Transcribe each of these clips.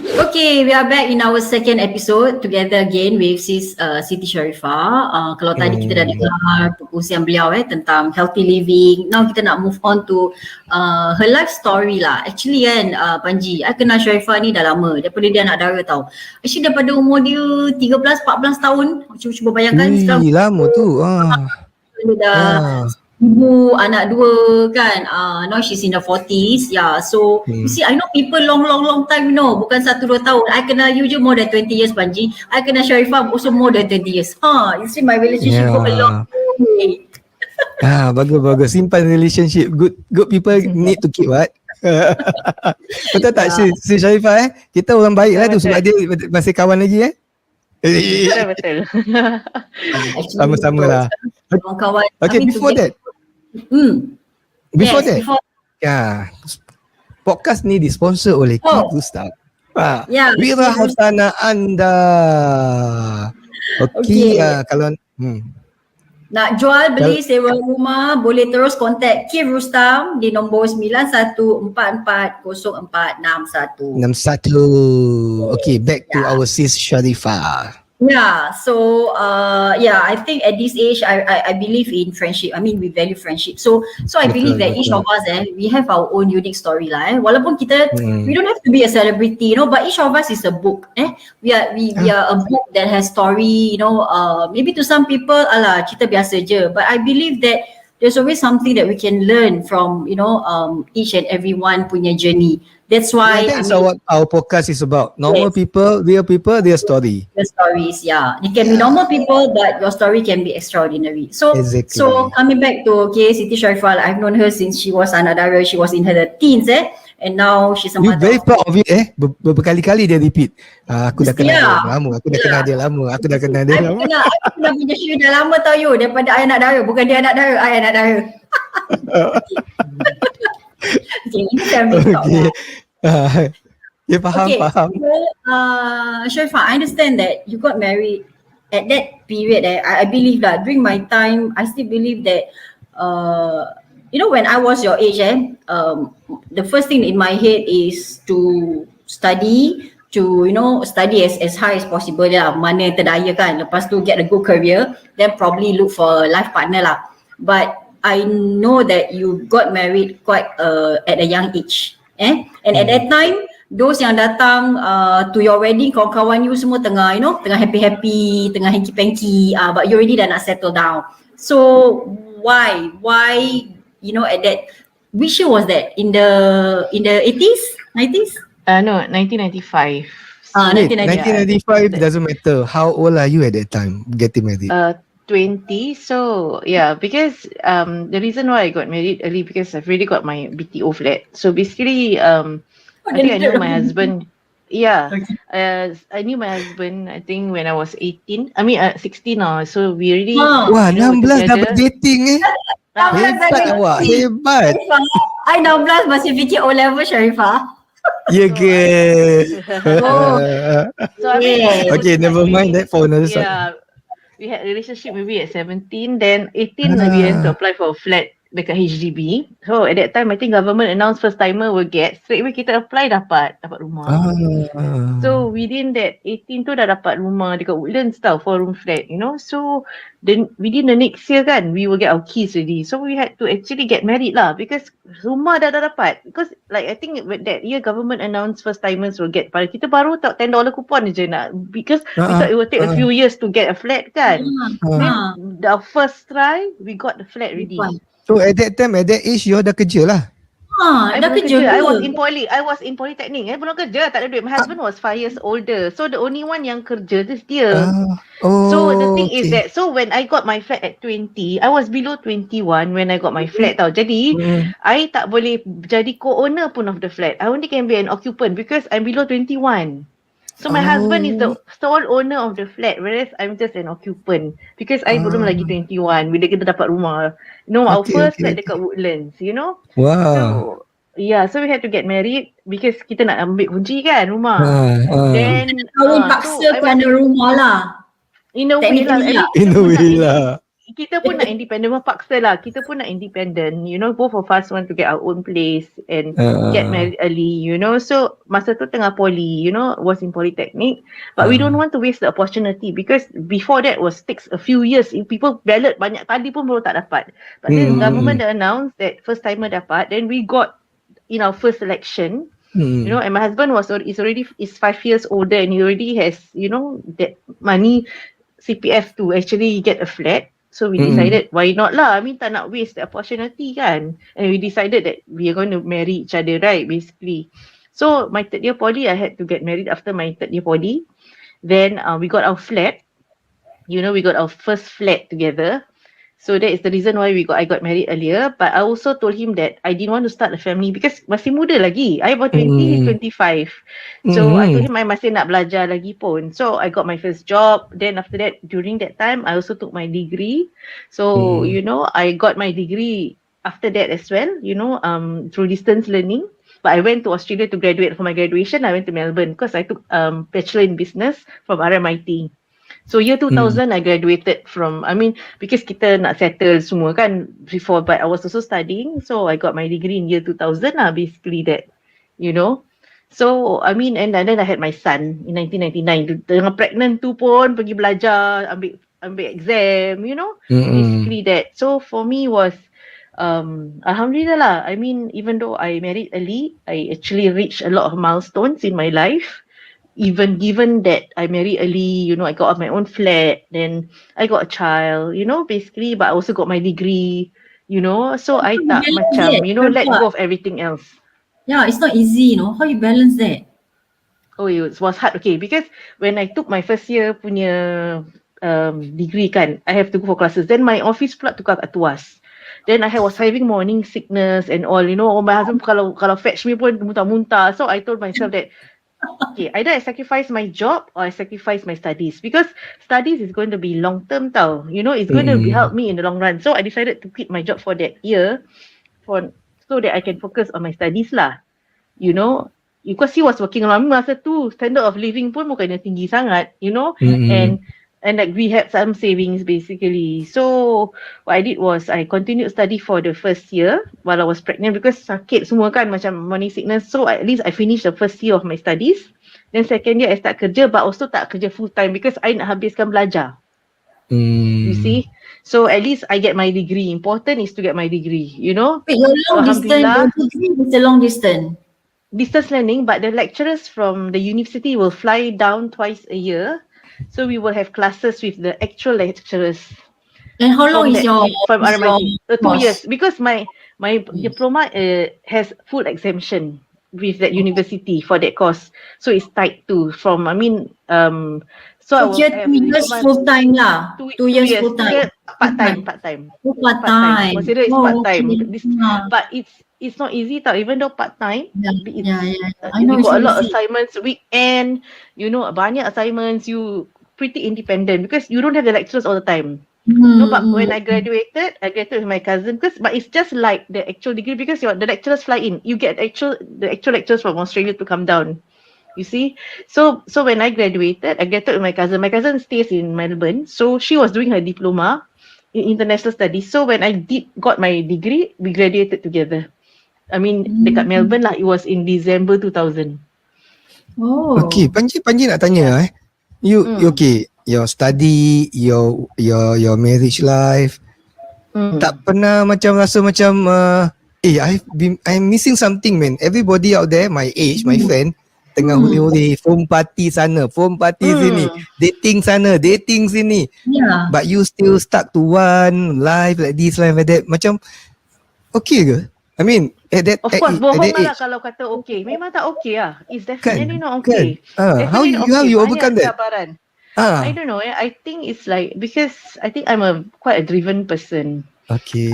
Okay, we are back in our second episode together again with Siti Sharifah. Kalau tadi kita dah dengar perkongsian beliau tentang healthy living. Now kita nak move on to her life story lah. Actually kan Panji, I kenal Sharifah ni dah lama daripada dia anak dara tau. Actually daripada umur dia 13-14 tahun. Cuba bayangkan sekarang. Lama tu. Dia dah ibu, anak dua kan. Now she's in the 40s. Yeah, so you see, I know people long time, bukan 1-2 tahun. I kenal you je more than 20 years, Panji. I kenal Sharifah also more than 20 years. You see my relationship go a long way. Bagus. Simpan relationship. Good people need to keep what? Betul tak si Sharifah Kita orang baik lah tu sebab dia masih kawan lagi Betul. Sama-sama lah. Okay, before that. Before that. Podcast ni disponsor oleh Key Gustav. Wirahasana anda. Okay. Kalau nak jual, beli, sewa rumah, boleh terus contact Key Rustam di nombor 91440461. Okay, back to our sis Sharifah. Yeah, so I think at this age I believe in friendship. I mean, we value friendship. So I believe that each of us we have our own unique story lah. Walaupun kita we don't have to be a celebrity, but each of us is a book. We are a book that has story, maybe to some people cerita biasa je, but I believe that there's always something that we can learn from, each and everyone punya journey. That's why what our podcast is about. Normal people, real people, their story. The stories, It can be normal people, but your story can be extraordinary. So coming back to Siti Sharifah, I've known her since she was anak dara. She was in her teens, and now she's a mother. You very proud of it, Berkali-kali dia repeat. Aku dah kenal dia lama. Aku dah kenal dia lama. Aku dah punya show dah lama tau you, daripada I anak dara. Bukan dia anak dara, I anak dara. Faham. So, Sharifah, I understand that you got married at that period. I believe that during my time, I still believe that when I was your age, the first thing in my head is to study, study as high as possible lah. Mana terdaya kan. Lepas tu get a good career, then probably look for a life partner lah. But I know that you got married quite at a young age. And at that time, those yang datang to your wedding, kawan-kawan you semua tengah happy-happy, tengah hanky-panky, but you already dah nak settle down. So why at that, which year was that? In the 80s? 90s? No, 1995. 1995 doesn't matter. How old are you at that time getting married? 20. So because the reason why I got married early, because I've already got my BTO flat. So basically I think I knew my husband. I knew my husband I think when I was 16 now. So we already 16 dapat dating Hebat awak. Hebat. I 16 masih fikir O level, Sharifah. Ya ke? Okay, never mind that for another side. We had a relationship maybe at 17, then 18 we had to apply for a flat dekat HDB. So at that time, I think government announced first timer will get, straight away kita apply dapat rumah. So within that 18 tu dah dapat rumah dekat Woodlands tau, 4-room flat, So then within the next year kan, we will get our keys already. So we had to actually get married lah, because rumah dah dapat. Because like I think that year government announced first timers will get, pada kita baru tak $10 coupon je nak, because we thought it will take a few years to get a flat kan. Then the first try, we got the flat already. So at that time, at that age, you dah kerja lah? Dah kerja. I was in polytechnic. Belum kerja, tak ada duit. My husband was 5 years older. So the only one yang kerja is dia. So the thing is that, so when I got my flat at 20, I was below 21 when I got my flat tau. Jadi, I tak boleh jadi co-owner pun of the flat. I only can be an occupant because I'm below 21. So my husband is the sole owner of the flat, whereas I'm just an occupant because I belum lagi 21 bila kita dapat rumah. Our first flat dekat Woodlands, Wow. So we had to get married because kita nak ambil kunci kan rumah. Then kahwin paksa kerana rumah lah. In a way lah. In a way lah. kita pun nak independent, paksa lah. Kita pun nak independent. You know, both of us want to get our own place and get married early, you know. So, masa tu tengah poly, you know, was in polytechnic. But we don't want to waste the opportunity because before that takes a few years. If people ballot banyak kali pun baru tak dapat. But then government announced that first timer dapat. Then we got in our first election. You know, and my husband is 5 years older and he already has, you know, that money CPF to actually get a flat. So we decided, why not lah? I mean, tak nak waste the opportunity kan. And we decided that we are going to marry each other, right? Basically. So my third year poly, I had to get married after my third year poly. Then we got our flat. You know, we got our first flat together. So that is the reason why I got married earlier. But I also told him that I didn't want to start a family because masih muda lagi. I about 20, he's 25. So I told him I masih nak belajar lagi pun. So I got my first job. Then after that, during that time, I also took my degree. So, you know, I got my degree after that as well, you know, through distance learning. But I went to Australia to graduate. For my graduation, I went to Melbourne because I took Bachelor in Business from RMIT. So year 2000 I graduated from, I mean, because kita nak settle semua kan before, but I was also studying. So I got my degree in year 2000 lah, basically that, you know. So I mean, and then I had my son in 1999. Dengan pregnant tu pun pergi belajar, ambil exam, you know, basically that. So for me was, Alhamdulillah lah. I mean, even though I married early, I actually reached a lot of milestones in my life. Even given that I married early, you know, I got my own flat, then I got a child, you know, basically, but I also got my degree, you know, so I tak macam, you know, let go of everything else. Yeah, it's not easy, you know. How you balance that? Oh, it was hard, okay, because when I took my first year punya degree kan, I have to go for classes. Then my office pula tukar kat Tuas. Then I was having morning sickness and all, you know, my husband kalau fetch me pun muntah-muntah. So I told myself that, okay, either I sacrifice my job or I sacrifice my studies because studies is going to be long term tau. You know, it's going to help me in the long run. So I decided to quit my job for that year so that I can focus on my studies lah. You know, because he was working around masa tu, standard of living pun bukannya tinggi sangat, you know, and like we had some savings basically. So what I did was I continued study for the first year while I was pregnant because sakit semua kan macam morning sickness. So at least I finished the first year of my studies. Then second year I start kerja but also tak kerja full time because I nak habiskan belajar. You see? So at least I get my degree. Important is to get my degree, you know. Wait, your long distance degree is a long distance. Distance learning, but the lecturers from the university will fly down twice a year. So we will have classes with the actual lecturers. And how long is your from RMIT? 2 years because my diploma has full exemption with that university for that course. So it's tied to from so year 2 years full time lah. 2 years full time. Part time. Part time. Consider it's part time. Okay. But it's not easy tau. Even though part time, I know you got a lot of easy. assignments weekend. You know, banyak assignments. You pretty independent because you don't have the lecturers all the time. No, but when I graduated with my cousin but it's just like the actual degree because the lecturers fly in. You get the actual lecturers from Australia to come down. You see, so when I graduated with my cousin. My cousin stays in Melbourne, so she was doing her diploma in international studies. So when I got my degree, we graduated together. I mean, dekat Melbourne lah. It was in December 2000. Oh. Okay, Panji nak tanya you okay, your study, your marriage life, tak pernah macam rasa macam I'm missing something man. Everybody out there my age, my friend tengah huri-huri foam party sana, foam party sini, dating sana, dating sini. Yeah. But you still stuck to one life like this, life like that. Macam okay ke? I mean, at that of course, bohong lah age, kalau kata okay. Memang tak okay lah. It's definitely not okay. How you overcome that? Sabaran. I don't know. I think it's like because I think I'm quite a driven person. Okay.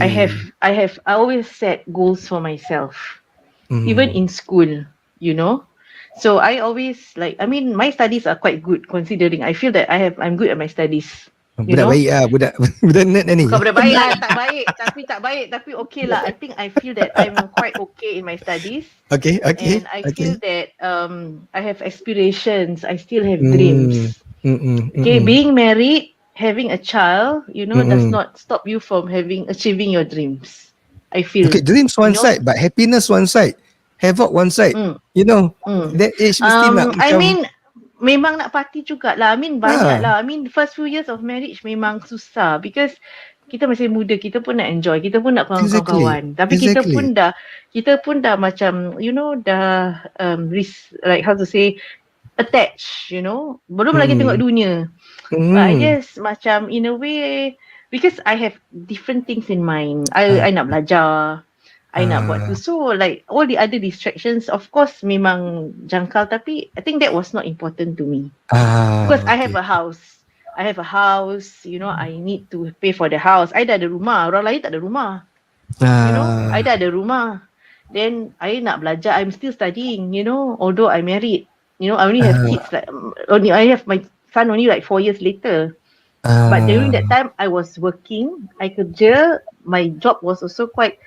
I always set goals for myself, even in school. You know. So I always my studies are quite good considering. I feel that I'm good at my studies. Budak baik lah, budak nerd ni. Bukan budak baik lah, tak baik tapi okay lah. I think I feel that I'm quite okay in my studies. Okay. And I feel that I have aspirations. I still have dreams. Okay, being married having a child, does not stop you from achieving your dreams. I feel. Okay, dreams one side, but happiness one side, havoc one side. That age mesti nak I macam mean, memang nak party jugalah. I mean, banyak lah. I mean, first few years of marriage memang susah because kita masih muda, kita pun nak enjoy, kita pun nak kawan-kawan. Tapi kita pun dah macam, dah like how to say, attached, Belum lagi tengok dunia. But I guess macam in a way, because I have different things in mind. I nak belajar. I nak buat tu. So like all the other distractions, of course memang jangkal, tapi I think that was not important to me. Because I have a house. I need to pay for the house. I dah ada rumah. Orang lain tak ada rumah. I dah ada rumah. Then I nak belajar. I'm still studying, although I'm married. I only have kids. I have my son only like 4 years later. But during that time, I was working. I kerja. My job was also quite,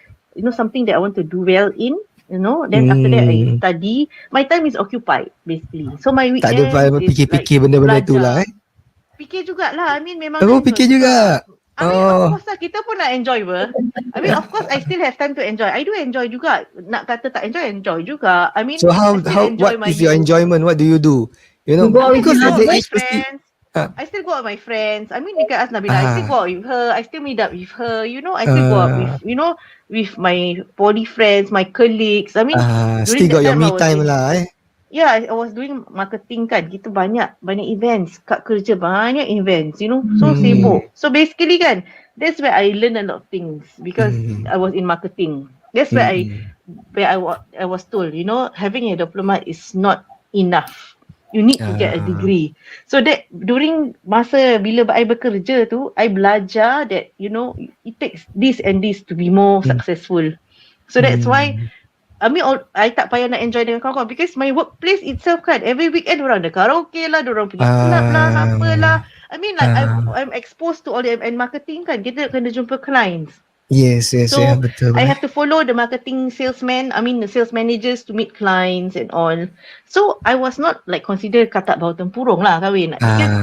something that I want to do well in, then after that I study. My time is occupied basically. So my weekend tak ada fikir-fikir benda-benda tu lah Fikir jugalah. I mean memang fikir juga. I mean of course lah, kita pun nak enjoy ber. I mean of course I still have time to enjoy. I do enjoy juga. Nak kata tak enjoy juga. I mean, so what is your enjoyment? What do you do? Because at the age mesti I still go out with my friends. I mean, you can ask Nabila. I still go out with her. I still meet up with her. I still go out with, with my poly friends, my colleagues. I mean, still got your me time lah. Yeah, I was doing marketing kan. Kita banyak events. Kat kerja banyak events, So sibuk. So basically kan, that's where I learn a lot of things because I was in marketing. That's where I was told, having a diploma is not enough. You need to get a degree. So that during masa bila I bekerja tu, I belajar that, it takes this and this to be more successful. So that's why, I mean, I tak payah nak enjoy dengan kawan-kawan because my workplace itself kan, every weekend orang ada karaoke lah, orang pergi club lah, apalah. I mean like I'm exposed to all the, and marketing kan, kita kena jumpa clients. Yes, so betul. I have to follow the marketing salesman, the sales managers to meet clients and all. So I was not like considered katak bawah tempurung lah kahwin. Because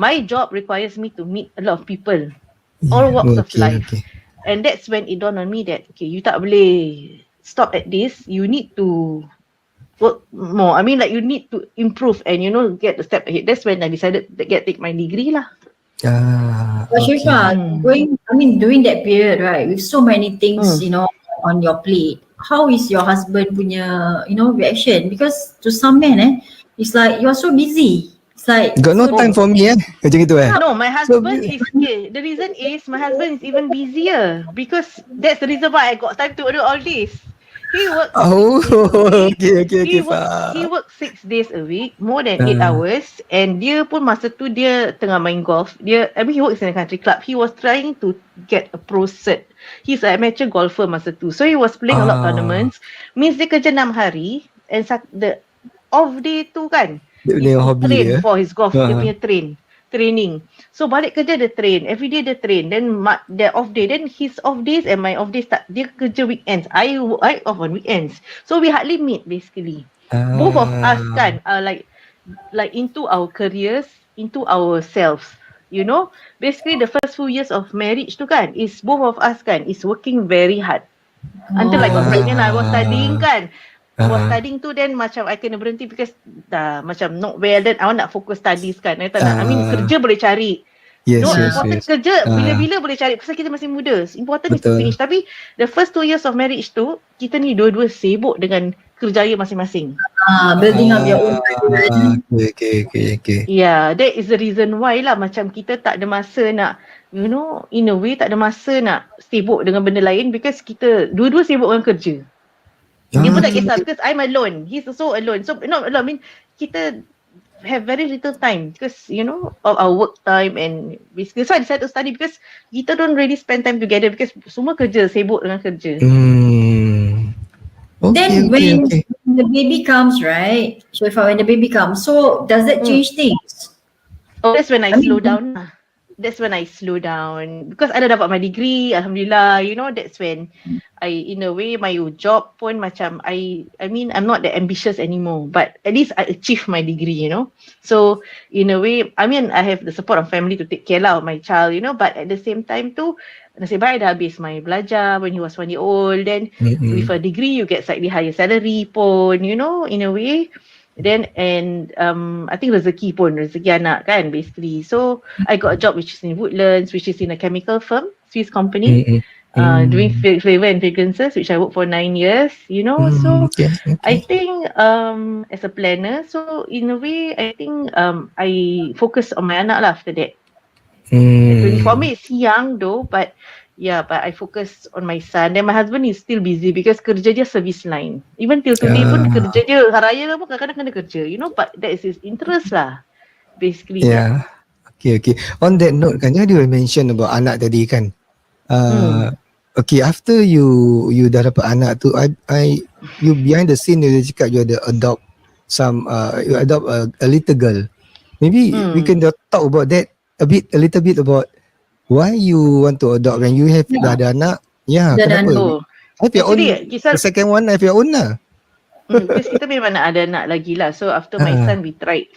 my job requires me to meet a lot of people, all walks of life. And that's when it dawned on me that, okay, you tak boleh stop at this. You need to work more. I mean like you need to improve and get a step ahead. That's when I decided to take my degree lah. But Shifa, during that period, right, with so many things, on your plate, how is your husband punya, reaction? Because to some men, it's like you're so busy. It's like got no time for me, macam gitu No, my husband is okay. The reason is my husband is even busier because that's the reason why I got time to do all this. He works. He works 6 days a week, more than 8 hours, and dia pun masa tu dia tengah main golf. He works in a country club. He was trying to get a pro cert. He's an amateur golfer masa tu, so he was playing a lot of tournaments. Means dia kerja 6 hari, and the off day tu kan, he train for his golf. Dia punya training. So balik kerja dia train, every day dia train. Then the off day, then his off days and my off days dia kerja weekends. I off on weekends. So we hardly meet basically. Both of us kan are like into our careers, into ourselves. Basically the first few years of marriage tu kan, is both of us kan is working very hard. Until I got pregnant, I was studying kan. Was studying tu, then macam I kena berhenti because dah macam not well, then I nak fokus studies kan. I tak nak, kerja boleh cari. Important kerja bila-bila boleh cari pasal kita masih muda. Important is to finish. Tapi the first 2 years of marriage tu, kita ni dua-dua sibuk dengan kerjaya masing-masing. Building up your own career. Okay. Yeah, that is the reason why lah macam kita tak ada masa nak, in a way tak ada masa nak sibuk dengan benda lain because kita dua-dua sibuk dengan kerja. Dia pun tak kisah because I'm alone. He's also alone. So not alone, kita have very little time because of our work time and basically. So I decided to study because kita don't really spend time together because semua kerja, sibuk dengan kerja. Then when the baby comes, right? So when the baby comes, so does that change things? Oh, that's when I slow down lah. that's when I slow down because I dah dapat my degree, alhamdulillah. That's when I, in a way, my job pun macam I mean I'm not that ambitious anymore, but at least I achieve my degree. So in a way, I mean I have the support of family to take care lah of my child. But at the same time tu, nasib baik dah habis my belajar when he was 1 year old. Then with a degree you get slightly higher salary pun, in a way. Then I think rezeki anak kan basically. So I got a job which is in Woodlands, which is in a chemical firm, Swiss company, doing flavor and fragrances, which I worked for 9 years. So Okay. I think as a planner, so in a way I think I focus on my anak lah after that. For me it's young though, but I focus on my son. Then my husband is still busy because kerja dia service line. Even till today pun kerja dia hari raya pun kadang-kadang kena kerja, but that is his interest lah, basically. Yeah. Okay. On that note kan, you mention about anak tadi kan. Okay, after you dah dapat anak tu, you behind the scene you cakap you ada adopt you adopt a little girl. Maybe we can talk about that a little bit about why you want to adopt when you have dah ada anak. Yeah, kenapa? Have your own. The second one have your own lah. Because kita memang nak ada anak lagi lah. So after my son, we tried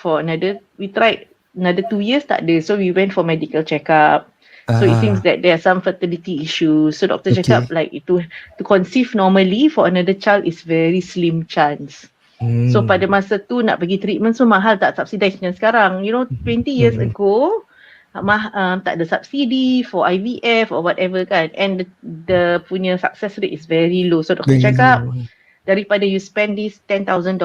another 2 years tak ada. So we went for medical checkup. So it seems that there are some fertility issues. So doctor cakap like to conceive normally for another child is very slim chance. So pada masa tu nak pergi treatment so mahal, tak subsidized macam sekarang. 20 years ago tak ada subsidi for IVF or whatever kan, and the punya success rate is very low. So doktor cakap daripada you spend this $10,000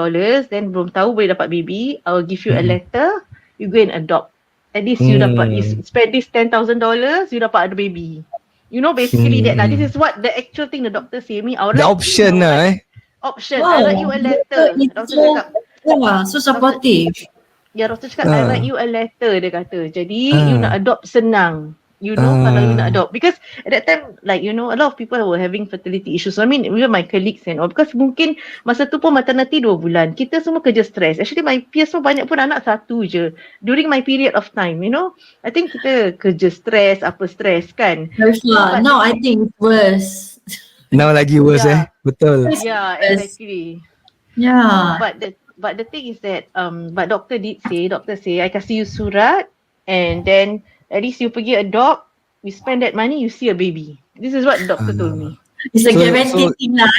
then belum tahu boleh dapat baby, I will give you a letter, you go and adopt. At least you dapat, you spend this $10,000, you dapat ada baby. Basically that lah. This is what the actual thing the doctor say me. The option lah option. I write you a letter. Doctor cakap so supportive. Doktor cakap I write you a letter, dia kata. Jadi you nak adopt senang. Kalau you nak adopt. Because at that time, like, a lot of people were having fertility issues. So, I mean, even my colleagues and all. Because mungkin masa tu pun maternity 2 bulan. Kita semua kerja stress. Actually, my peers pun banyak pun anak 1 je. During my period of time, I think kita kerja stress, apa stress kan. Now I think it's worse. Now lagi worse Betul. Yeah, exactly. Yeah. But the thing is that but doctor say I kasih you surat and then at least you pergi adopt, you spend that money, you see a baby. This is what the doctor told me. It's a guaranteed thing lah.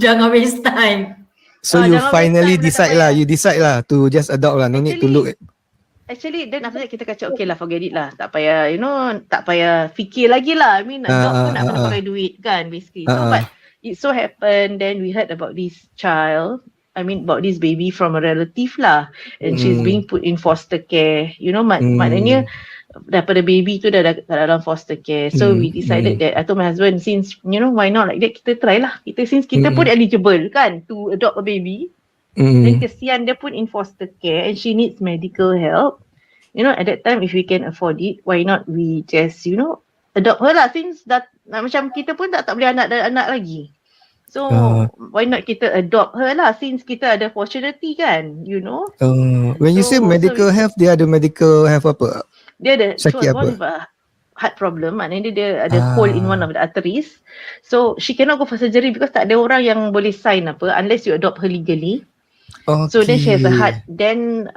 Jangan waste time. So you finally decide lah to just adopt lah, no need to look. Actually then after that kita kacau, okay lah, forget it lah, tak payah tak payah fikir lagi lah. I mean adopt pun nak kena pakai duit kan basically. So but it so happened then we heard about this about this baby from a relative lah, and she's being put in foster care. Maknanya daripada baby tu dah dalam foster care. So we decided that, I told my husband, since why not like that, kita try lah. Since kita pun eligible kan to adopt a baby, then kesian dia pun in foster care and she needs medical help. At that time if we can afford it, why not we just adopt her lah, since macam kita pun tak boleh anak lagi. So why not kita adopt her lah, since kita ada opportunity kan, When you say medical health, dia ada medical health apa? Dia ada sakit apa? Heart problem, maknanya dia ada hole in one of the arteries. So she cannot go for surgery because tak ada orang yang boleh sign unless you adopt her legally. Okay. So then she has a heart. Then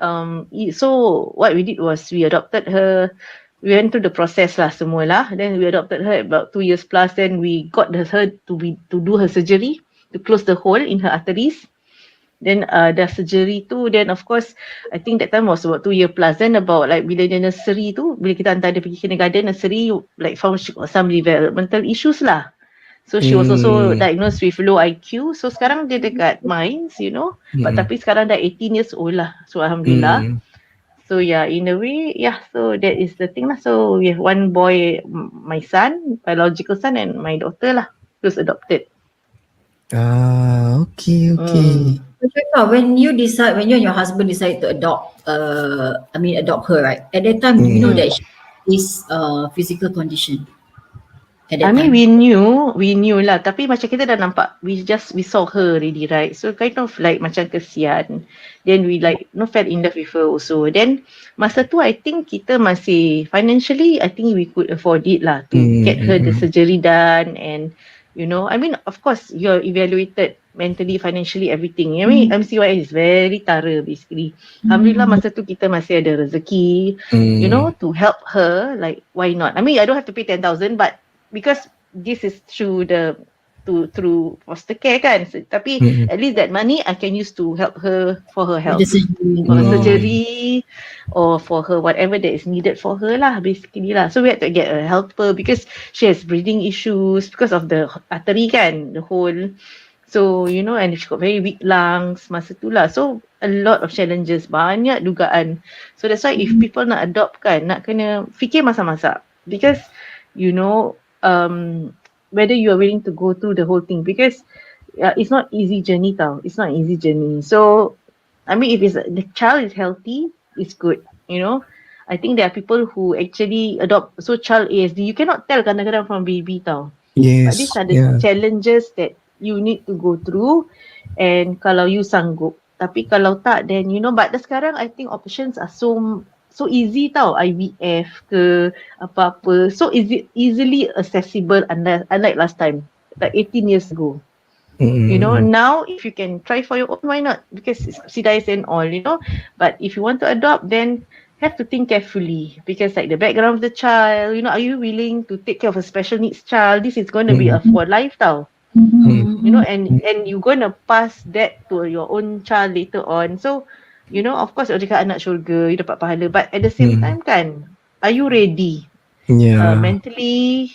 so what we did was we adopted her. We went through the process lah semua lah. Then we adopted her about 2 years plus. Then we got her to do her surgery to close the hole in her arteries. Then the surgery tu, then of course I think that time was about 2 year plus. Then about like bila dia nursery tu, bila kita hantar dia pergi kindergarten, nursery like found she got some developmental issues lah. So she was also diagnosed with low IQ. So sekarang dia dekat Mines, But tapi sekarang dah 18 years old lah. So alhamdulillah. So yeah, in a way, so that is the thing lah. So we have one boy, my son, biological son, and my daughter lah, who's adopted. Okay. When you and your husband decide to adopt her, right? At that time, you know that she is physical condition. at that I mean, time? we knew lah. Tapi macam kita dah nampak, we saw her already, right? So kind of like macam kesian. Then we like, fell in love with her also. Then masa tu, I think kita masih financially, I think we could afford it lah to get her the surgery done. And I mean, of course, you're evaluated mentally, financially, everything. I mean, MCYS is very thorough basically. Alhamdulillah masa tu kita masih ada rezeki, to help her. Like, why not? I mean, I don't have to pay 10,000, but because this is through foster care kan, tapi at least that money I can use to help her for her health, for her surgery, or for her whatever that is needed for her lah, basically lah. So we had to get a helper because she has breathing issues because of the artery kan, the hole. So and she got very weak lungs masa tu lah. So a lot of challenges, banyak dugaan. So that's why if people nak adopt kan, nak kena fikir masa-masa, because whether you are willing to go through the whole thing, because it's not easy journey tau. It's not easy journey. So I mean, if the child is healthy, it's good. I think there are people who actually adopt child ASD. You cannot tell kadang-kadang from baby tau. Yes. But these are the challenges that you need to go through. And kalau you sanggup, tapi kalau tak, then but sekarang I think options are so easy tau, IVF ke apa-apa, so easily accessible, unlike last time, like 18 years ago. Now if you can try for your own, why not? Because it's subsidized and all, but if you want to adopt, then have to think carefully, because like the background of the child, are you willing to take care of a special needs child? This is going to be a for life tau. And you're going to pass that to your own child later on. So of course, orang cakap anak syurga, you dapat pahala. But at the same time kan, are you ready? Mentally,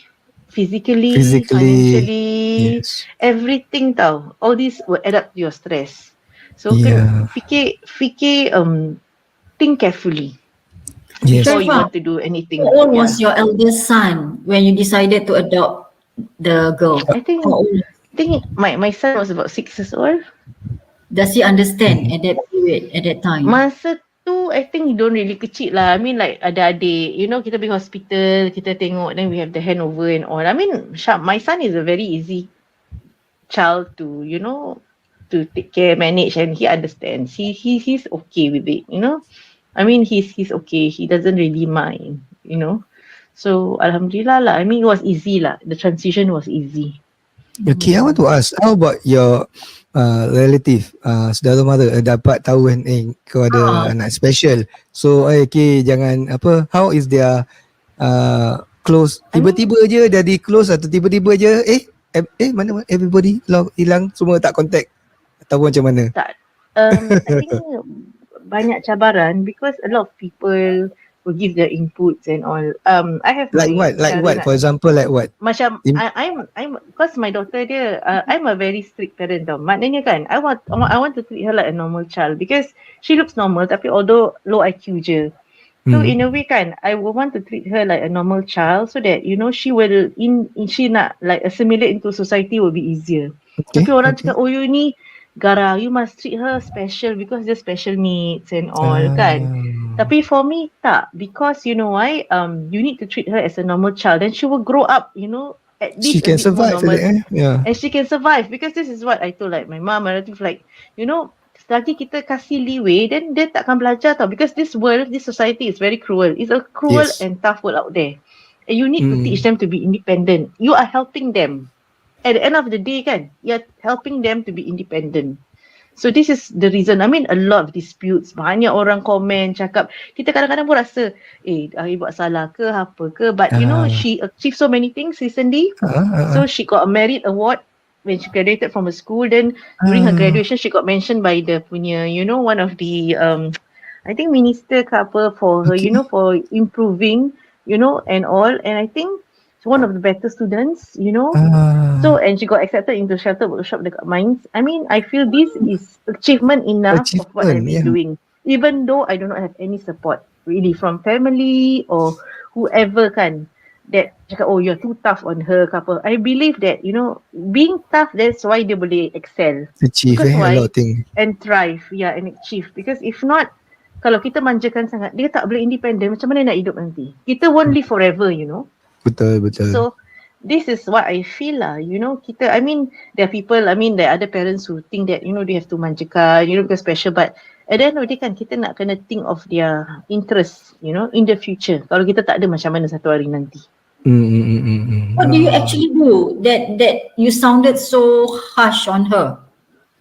physically, financially, everything tau. All this will add up to your stress. So fikir, think carefully before you want to do anything. How old was your eldest son when you decided to adopt the girl? I think my son was about 6 years old. Does he understand at that period, at that time? Masa tu, I think he don't really kecil lah. I mean like ada adik, kita pergi hospital, kita tengok, then we have the handover and all. I mean, my son is a very easy child to, to take care, manage, and he understands. He's okay with it, I mean, he's okay. He doesn't really mind, So Alhamdulillah lah. I mean, it was easy lah. The transition was easy. Okay, I want to ask, how about your relative, saudara mara dapat tahu kan, kau ada anak special. So, okay, jangan how is their close? Tiba-tiba je jadi close atau tiba-tiba je mana everybody hilang, semua tak contact atau macam mana? Tak. I think banyak cabaran because a lot of people will give their inputs and all. I have like what? For example, like what? Macam I'm because my daughter dia, I'm a very strict parent tau. Maknanya kan, I want to treat her like a normal child because she looks normal tapi although low IQ je. So in a way kan, I will want to treat her like a normal child so that she will she nak like assimilate into society will be easier. Tapi orang cakap, oh you ni garang, you must treat her special because there's special needs and all kan. Tapi for me tak, because you know why, you need to treat her as a normal child, then she will grow up, at least she can survive, and she can survive, because this is what I told like my mom, my relative, like selagi kita kasih leeway, then dia takkan belajar tau, because this world, this society is very cruel. It's a cruel and tough world out there, and you need to teach them to be independent. You are helping them. At the end of the day kan, you're helping them to be independent. So this is the reason. I mean, a lot of disputes. Banyak orang komen, cakap. Kita kadang-kadang pun rasa, Ari buat salah ke, apa ke. But she achieved so many things recently. So she got a merit award when she graduated from a school. Then during her graduation, she got mentioned by the punya, one of the, I think minister ke apa for her, for improving, and all. And I think one of the better students, So, and she got accepted into shelter workshop dekat Mines. I mean, I feel this is achievement enough of what I've been doing. Even though I do not have any support, really, from family or whoever kan, that cakap, oh, you're too tough on her ke apa. I believe that, being tough, that's why dia boleh excel. Achieve, a lot of things. And thrive, and achieve. Because if not, kalau kita manjakan sangat, dia tak boleh independent, macam mana nak hidup nanti? Kita won't live forever, Betul. So, this is what I feel lah. You know, I mean, there are people, there are other parents who think that, they have to manjakan, because special, but at the end of the day kan, kita nak kena think of their interest, in the future. Kalau kita tak ada, macam mana satu hari nanti. What do you actually do that you sounded so harsh on her?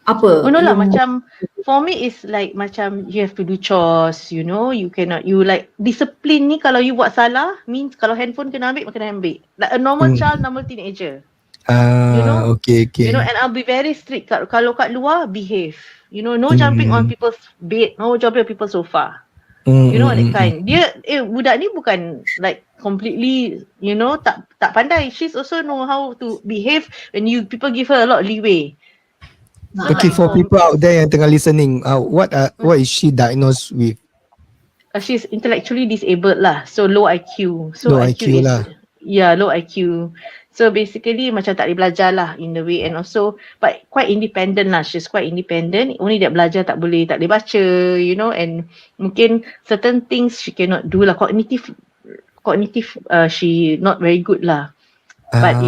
Apa? Oh no lah, macam for me is like macam you have to do chores, you cannot, you like discipline ni kalau you buat salah means kalau handphone kena ambil. Like a normal child, normal teenager. Okay. And I'll be very strict. Kalau kat luar, behave. No jumping on people's bed, no jumping on people's sofa. That kind. Dia, budak ni bukan like completely, tak pandai. She's also know how to behave when people give her a lot of leeway. Okay, for people out there yang tengah listening, what is she diagnosed with? She's intellectually disabled lah. So low IQ. So low IQ lah. Yeah, low IQ. So basically macam tak boleh belajar lah in the way, and also but quite independent lah. She's quite independent. Only that belajar tak boleh baca, and mungkin certain things she cannot do lah. Cognitive she not very good lah. But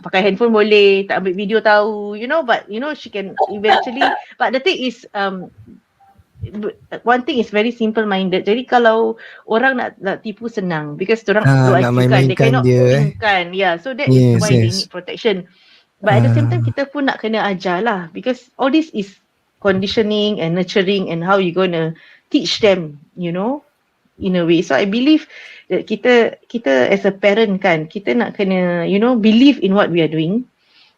pakai handphone boleh, tak ambil video tahu, but she can eventually. But the thing is, one thing is very simple minded. Jadi kalau orang nak tipu senang, because orang low IQ kan, they cannot mainkan. Yeah, so that is why they need protection. But at the same time, kita pun nak kena ajar lah, because all this is conditioning and nurturing and how you gonna teach them, in a way. So I believe that kita as a parent kan, kita nak kena, believe in what we are doing.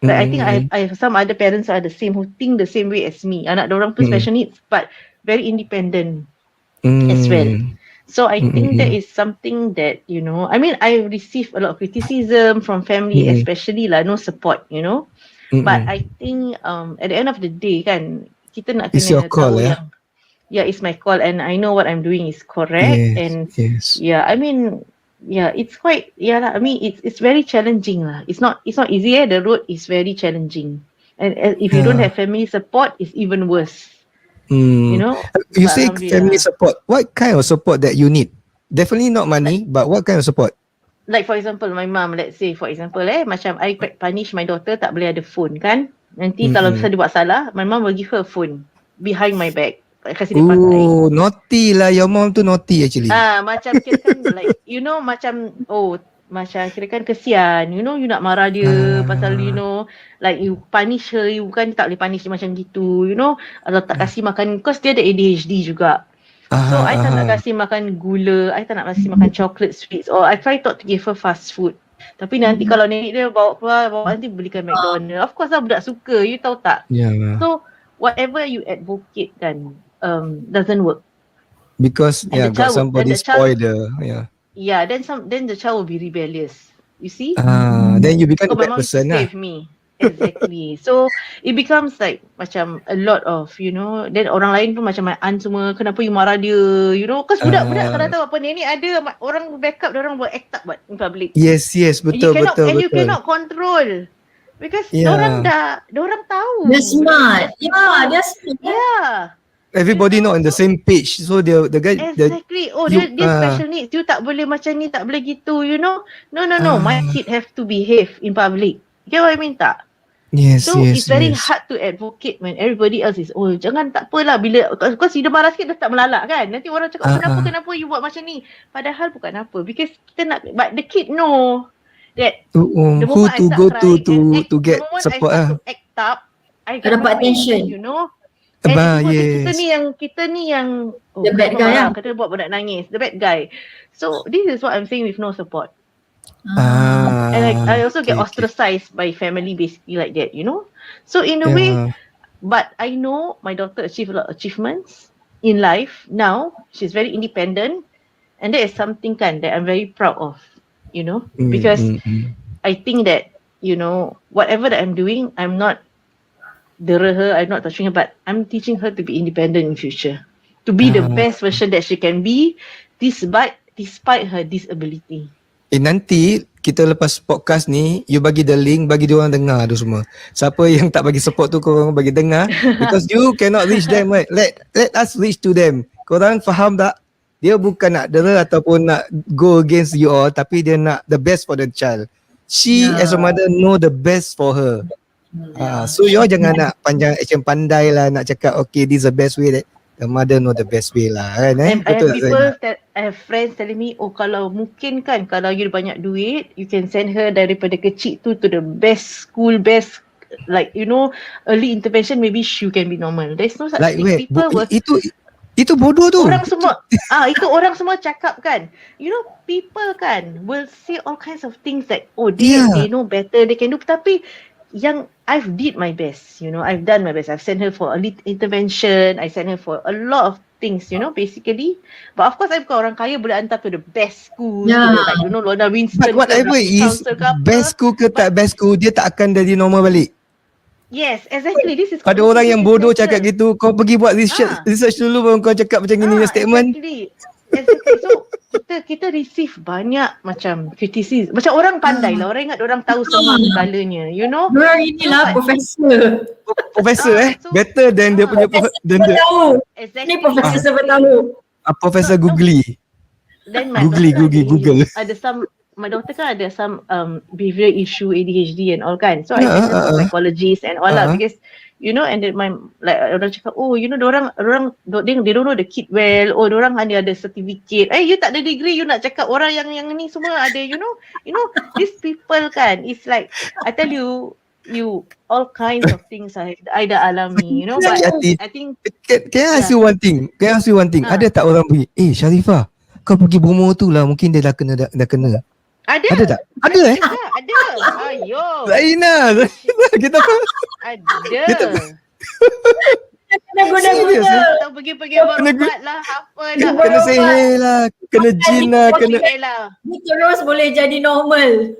But I think I have some other parents are the same, who think the same way as me. Anak dorang pun special needs, but very independent as well. So I think that is something that, I receive a lot of criticism from family, especially lah, no support, But I think at the end of the day kan, kita nak it's kena your call, tahu yang, it's my call, and I know what I'm doing is correct. It's quite, it's very challenging lah. It's not easy. The road is very challenging, and if you don't have family support, it's even worse. You say family support. What kind of support that you need? Definitely not money, but what kind of support? Like for example, my mom, let's say for example, macam I punish my daughter tak boleh ada phone kan. Nanti kalau misalnya dia buat salah, my mom will give her a phone behind my back. Kasi dia pakai. Oh, naughty lah. Your mom tu naughty actually. Macam kira kan like, macam kira kan kesian, you nak marah dia pasal, like you punish her, you kan tak boleh punish dia macam gitu, atau tak kasih makan, because dia ada ADHD juga. So I tak nak kasih makan gula, I tak nak kasih makan chocolate sweets, or I try not to give her fast food. Tapi nanti kalau nenek dia bawa keluar, nanti belikan McDonald's. Of course lah budak suka, you tahu tak? So whatever you advocate kan, doesn't work. Because got somebody spoil the then the child will be rebellious. You see? Then you become a bad person lah. Save me. Exactly. So it becomes like macam a lot of, then orang lain pun macam my aunt semua, kenapa you marah dia, because budak-budak kadang tahu apa nenek ada orang backup, orang buat act up buat in public. Yes, betul. You cannot control. Because orang tahu. They're smart. They're smart. Yeah. Everybody not on the same page. So the guy exactly. Dia special needs. You tak boleh macam ni, tak boleh gitu, No. My kid have to behave in public. Get what I mean tak? Yes, it's very hard to advocate when everybody else is, jangan, tak apalah, bila kau dia marah sikit dah tak melalak kan. Nanti orang cakap kenapa you buat macam ni? Padahal bukan apa. Because kita nak, but the kid know that who to go to get support I start to act up, I dapat attention, And kita ni yang the bad guy lah. Kata buat budak nangis, the bad guy. So this is what I'm saying with no support. And I also get ostracized by family basically like that, So in a way, but I know my daughter achieved a lot of achievements in life. Now she's very independent, and that is something that I'm very proud of, because I think that, whatever that I'm doing, I'm not her, I'm not touching her, but I'm teaching her to be independent in future, to be the best version that she can be, despite her disability. Nanti kita lepas podcast ni, you bagi the link, bagi dia orang dengar tu semua. Siapa yang tak bagi support tu, korang bagi dengar, because you cannot reach them, right? Let us reach to them. Korang faham tak? Dia bukan nak dera ataupun nak go against you all, tapi dia nak the best for the child. She as a mother know the best for her. So you jangan nak panjang action pandai lah nak cakap okay this is the best way that the mother know the best way lah kan I have betul tak people I have friends telling me, oh kalau mungkin kan, kalau you banyak duit, you can send her daripada kecil tu to the best school, best like you know early intervention, maybe she can be normal. There's no such like thing. wait, People will itu bodoh tu. Orang semua itu orang semua cakap kan. You know, people kan will say all kinds of things like, oh they know better, they can do. Tapi yang I've did my best, you know, I've done my best. I've sent her for early intervention, I sent her for a lot of things, you know, basically. But of course, I'm orang kaya boleh hantar to the best school, to the, like, you know, Lorna Winston. But whatever is best school ke tak best school, dia tak akan jadi normal balik. Yes, exactly. This is ada orang yang bodoh cakap gitu, kau pergi buat research dulu baru kau cakap macam gini statement. Exactly. So kita receive banyak macam criticism. Macam orang pandai lah, orang ingat orang tahu semua segalanya, you know. Orang inilah profesor. So, better than dia punya exactly. Ni profesor bertahu. Profesor Google. Then Google. Ada some, my daughter kan ada some behavioral issue, ADHD and all kan. So I send her to psychologist and all lah, because you know, and then my like orang cakap, oh you know orang they don't know the kid well, oh orang hanya ada certificate. You tak ada degree, you nak cakap orang yang ni semua ada, you know these people kan, it's like I tell you all kinds of things I dah alami, you know. But I think can I ask you one thing? Ada tak orang pergi, Sharifah, kau pergi Bromo tu lah, mungkin dia dah kena. Ada tak? Ada Ada. Ayo. Zaina. Kita apa? Ada. Kena guna-guna. Atau pergi berubat lah, apa lah. Kena sihir lah, kena jin lah, kena. Ni terus boleh jadi normal.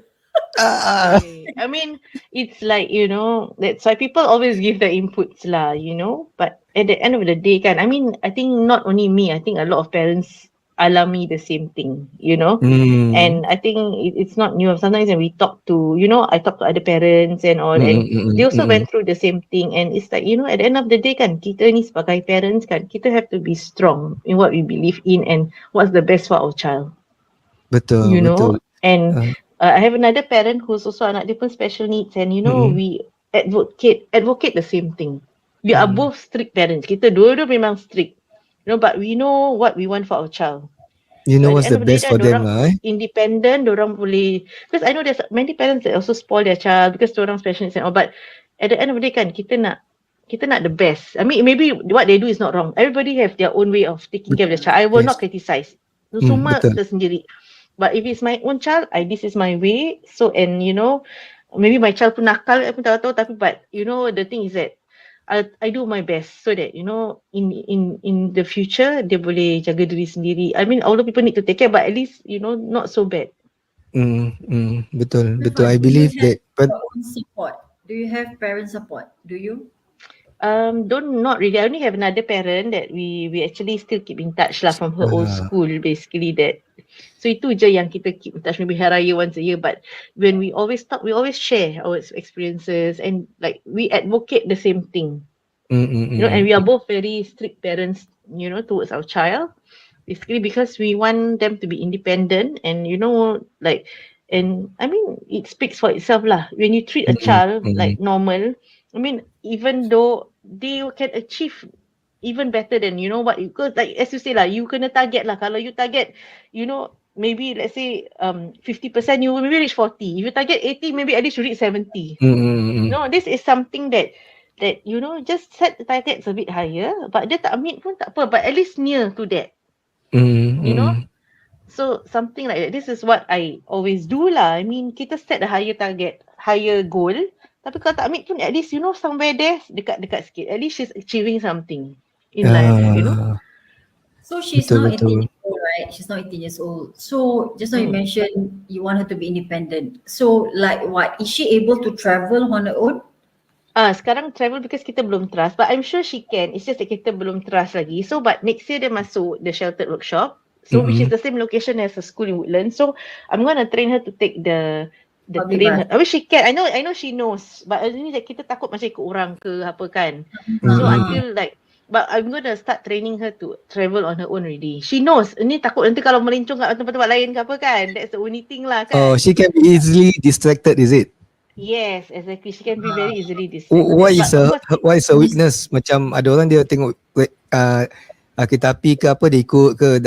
I mean, it's like, you know, that's why people always give the inputs lah, you know. But at the end of the day kan, I mean, I think not only me, I think a lot of parents alami the same thing, you know. And I think it's not new. Sometimes when we talk to, you know, I talk to other parents and all, and they also went through the same thing. And it's like, you know, at the end of the day kan, kita ni sebagai parents kan, kita have to be strong in what we believe in and what's the best for our child. Betul. You know, betul. And I have another parent who's also anak dia pun special needs, and you know, we advocate the same thing. We are both strict parents. Kita dua-dua memang strict. You know, but we know what we want for our child. You know what's the best for them lah. Independent, dorang boleh, because I know there's many parents that also spoil their child because dorang special needs and all. But at the end of the day kan, kita nak the best. I mean, maybe what they do is not wrong. Everybody have their own way of taking care of their child. I will not criticize. Semua tersendiri. But if it's my own child, this is my way. So, and you know, maybe my child pun nakal, I pun tak tahu. Tapi, but you know, the thing is that I do my best so that, you know, in the future dia boleh jaga diri sendiri. I mean, although people need to take care, but at least, you know, not so bad. Betul. I believe that. But Support. Do you have parent support? Do you? Not really. I only have another parent that we actually still keep in touch lah from her old school, basically that. So itu je yang kita keep in touch, maybe hari raya once a year. But when we always talk, we always share our experiences and like we advocate the same thing. You know, and we are both very strict parents, you know, towards our child. Basically because we want them to be independent and, you know, like, and I mean, it speaks for itself lah. When you treat a child like normal, I mean, even though they can achieve even better than, you know what, because like as you say lah, you kena target lah. Kalau you target, you know, maybe let's say 50%, you will maybe reach 40. If you target 80, maybe at least you reach 70. You know, this is something that you know, just set the targets a bit higher, but dia tak meet pun tak apa, but at least near to that. You know, so something like that. This is what I always do lah. I mean, kita set a higher target, higher goal, tapi kalau tak meet pun at least, you know, somewhere there dekat sikit. At least she's achieving something in life, you know. So she's now 18 years old, right? She's now 18 years old. So just now you mentioned you want her to be independent. So like what? Is she able to travel on her own? Sekarang travel because kita belum trust, but I'm sure she can. It's just that kita belum trust lagi. So but next year dia masuk the sheltered workshop. So which is the same location as a school in Woodlands. So I'm gonna train her to take the train. I wish she can. I know she knows. But only that kita takut macam ikut orang ke apa kan. So until like But I'm gonna start training her to travel on her own already. She knows. Ni takut nanti kalau melencong kat tempat-tempat lain ke apa kan. That's the only thing lah Oh, kan. she can be easily distracted, is it? Yes, exactly. She can be very easily distracted. What is But of course, what is her weakness? Macam ada orang dia tengok kereta api ke apa dia ikut ke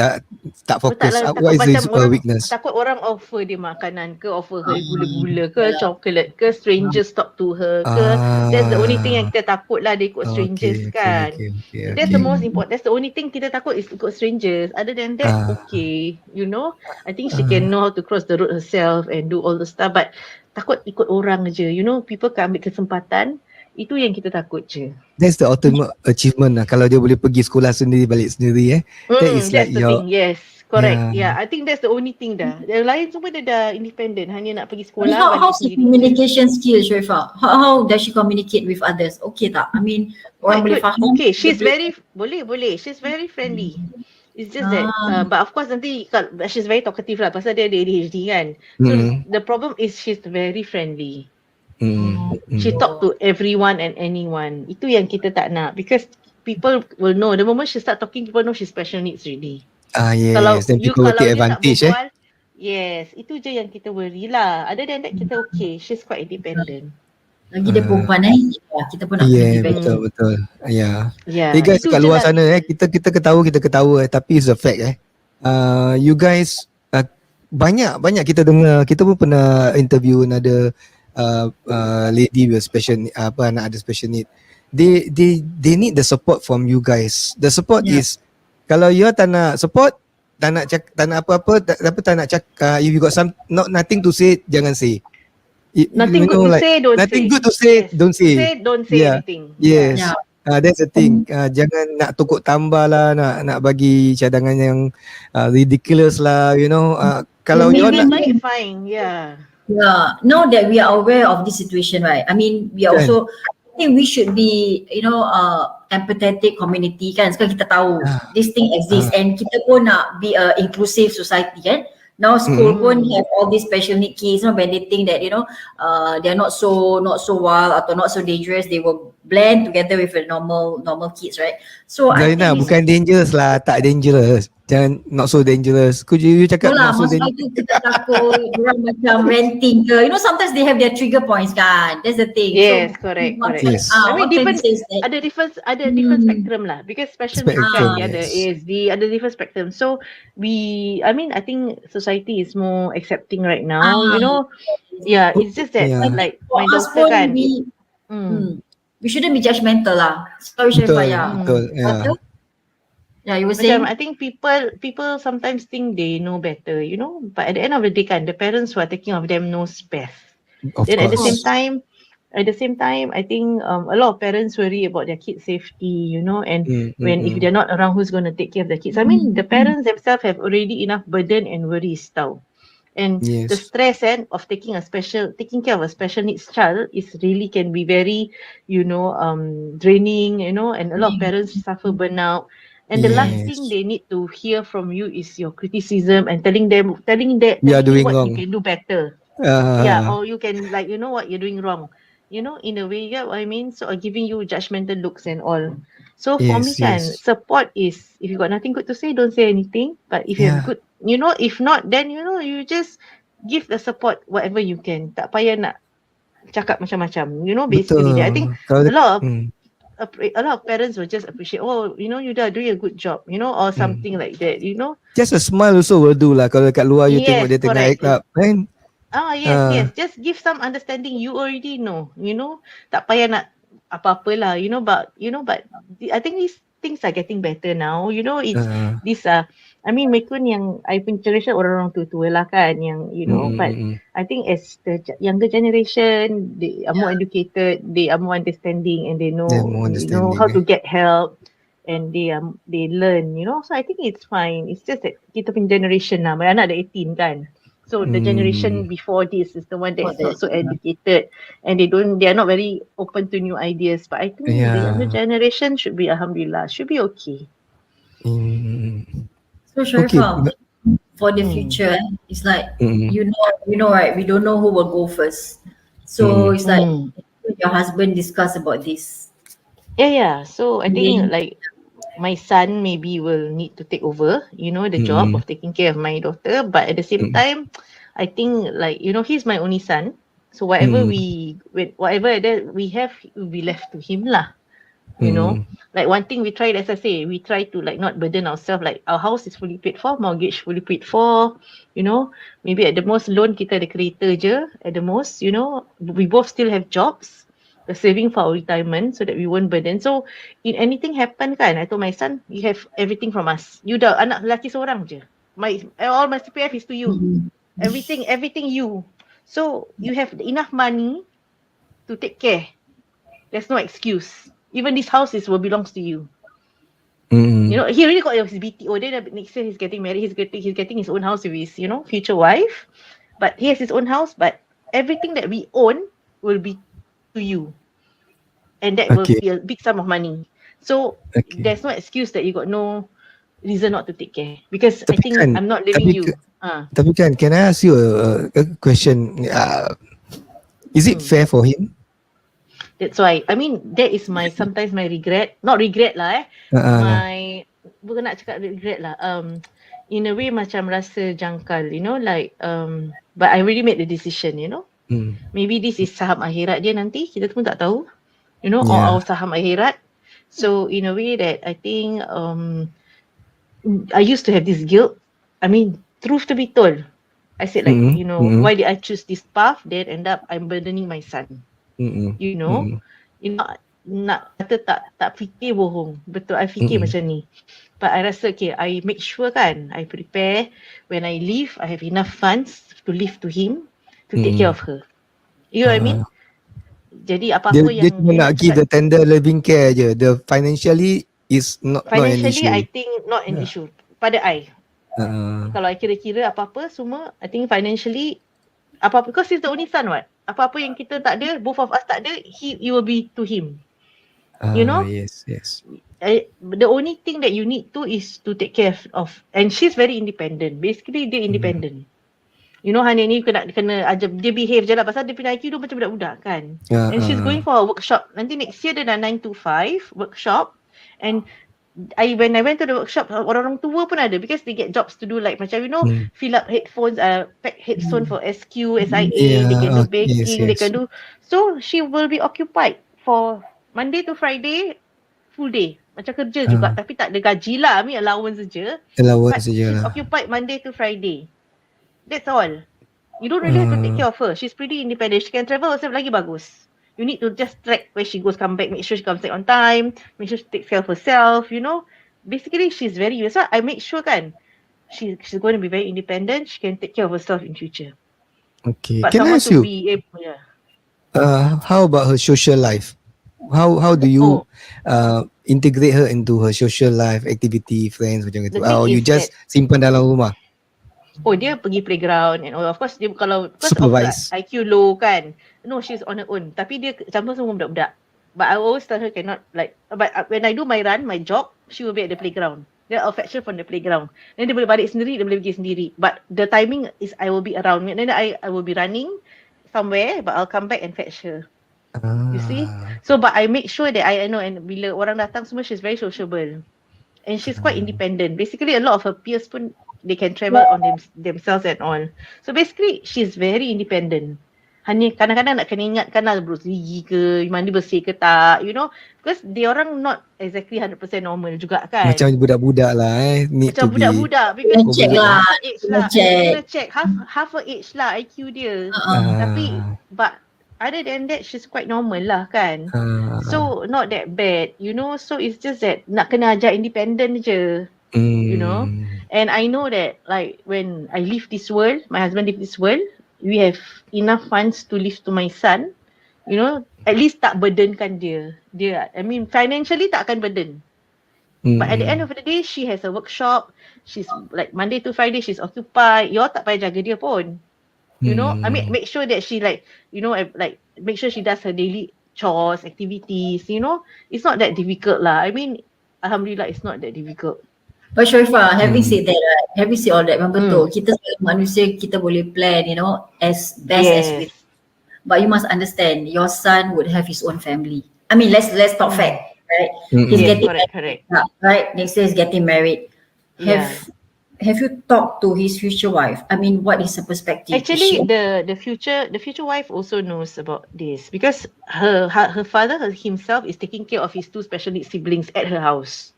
tak fokus. tak lah, What is takut macam her orang, weakness? takut orang offer dia makanan ke, offer her gula-gula ke, chocolate ke, strangers talk to her ke. That's the only thing yang kita takut lah, dia ikut strangers kan. That's the most important. That's the only thing kita takut is ikut strangers. Other than that, okay. You know, I think she can know how to cross the road herself and do all the stuff. But takut ikut orang je. You know, people kan ambil kesempatan. Itu yang kita takut je. That's the ultimate achievement lah. Kalau dia boleh pergi sekolah sendiri, balik sendiri that is that's like the thing. Yes, correct. Yeah. I think that's the only thing dah. Yang lain semua dia dah independent. Hanya nak pergi sekolah. How's the communication skills, Sharifa? How does she communicate with others? Okay tak? I mean, orang boleh faham. Okay, she's very, boleh. She's very friendly. It's just that, but of course nanti, she's very talkative lah. Pasal dia ada ADHD kan. So the problem is she's very friendly. She talk to everyone and anyone. Itu yang kita tak nak, because people will know. The moment she start talking, people know she's special needs already. Yes. Kalau Then people will take advantage. Yes, itu je yang kita worry lah. Other than that, kita okay. She's quite independent. Lagi dia perempuan kita pun nak betul. Yeah. Yeah. Guys kat luar sana kita ketawa tapi it's a fact you guys banyak kita dengar, kita pun pernah interview another lady with special anak ada special need. They need the support from you guys. The support is, kalau you tak nak support, tak nak apa-apa, tapi tak nak cakap, if you got nothing to say, jangan say. Nothing good to say, don't say. Nothing good to say, don't say. Don't say anything. Yes. That's the thing. Jangan nak tukuk tambah lah, nak bagi cadangan yang ridiculous lah, you know. Kalau you nak, fine, now that we are aware of this situation, right? I mean, we are also, I think we should be, empathetic community kan. Sekarang kita tahu this thing exists and kita pun nak be a inclusive society kan. Now school pun have all these special need kids, when they think that they're not so wild atau not so dangerous, they will blend together with the normal kids, right? So I think bukan dangerous lah, tak dangerous. Jangan not so dangerous. Could you cakap not so dangerous? Masa kita takut orang macam ranting ke. Sometimes they have their trigger points kan. That's the thing. Yes, correct. Yes. I mean, ada different spectrum lah. Because special needs kan, ada ASD, ada different spectrum. So I think society is more accepting right now. It's just that like my daughter kan. We shouldn't be judgmental lah. Sorry, Sharifa. Betul. Yeah, you were saying. I think people sometimes think they know better, but at the end of the day kan, the parents who are taking of them knows best. Then at the same time, I think a lot of parents worry about their kids' safety, and if they're not around, who's going to take care of the kids? I mean, the parents themselves have already enough burden and worries tau. And the stress of taking care of a special needs child is really can be very, draining, and a lot of parents suffer burnout. And the last thing they need to hear from you is your criticism and telling them what wrong. You can do better. Or you can what you're doing wrong. In a way, what I mean? So giving you judgmental looks and all. So for me support is, if you got nothing good to say, don't say anything. But if you have good, if not, then you just give the support whatever you can. Tak payah nak cakap macam-macam. Basically, I think a lot of parents will just appreciate, you dah doing a good job, or something like that, Just a smile also will do lah. Kalau kat luar you tengok dia tengah act up, kan? Yes. Just give some understanding. You already know, tak payah nak apa-apa lah, but I think these things are getting better now. It's I mean, mereka ni yang I punya generation orang tua-tua lah kan, yang but I think as the younger generation, they are more educated, they are more understanding, and they know how to get help, and they learn, so I think it's fine. It's just that kita punya generation lah, my anak ada 18 kan, so the generation before this is the one that is not so educated, and they are not very open to new ideas. But I think the younger generation should be, alhamdulillah, should be okay. So Sharifa, for the future, it's like you know, right? We don't know who will go first. So it's like your husband discuss about this. Yeah. So I think Then, like my son maybe will need to take over, the job of taking care of my daughter. But at the same time, I think like, he's my only son. So whatever that we have will be left to him lah. Like one thing we tried, as I say, we try to like not burden ourselves. Like our house is fully paid for, mortgage fully paid for, maybe at the most loan kita ada kereta je, at the most, we both still have jobs. We're saving for our retirement so that we won't burden. So in anything happen kan, I told my son, you have everything from us. You dah anak lelaki seorang je. All my CPF is to you. Everything you. So you have enough money to take care. There's no excuse. Even this house will belongs to you. He already got his BTO. Then next year he's getting married. He's getting his own house with his, future wife. But he has his own house. But everything that we own will be to you, and that will be a big sum of money. So there's no excuse that you got no reason not to take care, because I think I'm not leaving you. Tapi kan, can I ask you a question? Is it fair for him? That's why, I mean, that is sometimes my regret. Not regret lah bukan nak cakap regret lah. In a way macam rasa jangkal, like but I already made the decision, Maybe this is saham akhirat dia nanti, kita pun tak tahu, or our saham akhirat. So in a way that I think I used to have this guilt. I mean, truth to be told, I said like, why did I choose this path? Then end up I'm burdening my son. Nak kata tak fikir bohong. Betul, I fikir macam ni. But I rasa I make sure kan, I prepare when I leave, I have enough funds to leave to him, to take care of her. You know what I mean? Jadi apa-apa dia cuma nak give the tender living care je. The financially is not an issue. Financially I think not an issue pada I. Kalau I kira-kira apa-apa semua, I think financially apa-apa, because he's the only son what. Apa-apa yang kita tak ada, both of us tak ada, it will be to him. Yes. The only thing that you need to is to take care of, and she's very independent. Basically dia independent. Hanya ni kena ajar dia behave je lah, pasal dia punya IQ tu macam budak-budak kan. And she's going for a workshop. Nanti next year dia dah 9 to 5 workshop. And when I went to the workshop, orang-orang tua pun ada, because they get jobs to do like macam fill up headphones, pack headphone for SQ, SIA, they can do baking, they can do. So she will be occupied for Monday to Friday full day. Macam kerja juga, tapi tak ada gaji lah, I mean allowance saja. But she's occupied Monday to Friday. That's all. You don't really have to take care of her. She's pretty independent. She can travel herself lagi bagus. You need to just track where she goes, come back, make sure she comes back on time, make sure she takes care of herself, Basically, she's very, so I make sure kan, she's going to be very independent. She can take care of herself in future. Okay. But Can I ask you, how about her social life? How do you integrate her into her social life, activity, friends macam itu? Or you just simpan dalam rumah? Dia pergi playground and all. Of course dia kalau supervise. IQ low kan. No, she's on her own. Tapi dia campur semua budak-budak. But I always tell her cannot like, but when I do my run, my jog, she will be at the playground. Then I'll fetch her from the playground. Then dia boleh balik sendiri, dia boleh pergi sendiri. But the timing is I will be around. Then I will be running somewhere, but I'll come back and fetch her. You see? So but I make sure that I know, and bila orang datang semua, she's very sociable. And she's quite independent. Basically a lot of her peers pun, they can travel on themselves and all. So basically she's very independent. Hanya kadang-kadang nak kena ingatkan lah, berus gigi ke, mandi bersih ke tak, because they orang not exactly 100% normal juga kan. Macam budak-budak lah macam budak-budak. Kena check lah. Kena check half her age lah IQ dia. Tapi but other than that, she's quite normal lah kan. So not that bad, so it's just that nak kena ajar independent je. And I know that like when I leave this world, my husband leave this world, we have enough funds to leave to my son, at least tak burdenkan dia, I mean financially tak akan burden. But at the end of the day, she has a workshop, she's like Monday to Friday she's occupied, you all tak payah jaga dia pun, I mean make sure that she like, like make sure she does her daily chores, activities, it's not that difficult lah. I mean alhamdulillah it's not that difficult. But Sharifah, having said that, having said all that, memang betul. Kita sebagai manusia, kita boleh plan, as best as we. But you must understand, your son would have his own family. I mean, let's talk fact. right? He's Yes, getting correct, married, correct. right? Next year he's getting married. Yeah. Have you talked to his future wife? I mean, what is her perspective? Is she Actually, the future wife also knows about this because her father himself is taking care of his two special needs siblings at her house.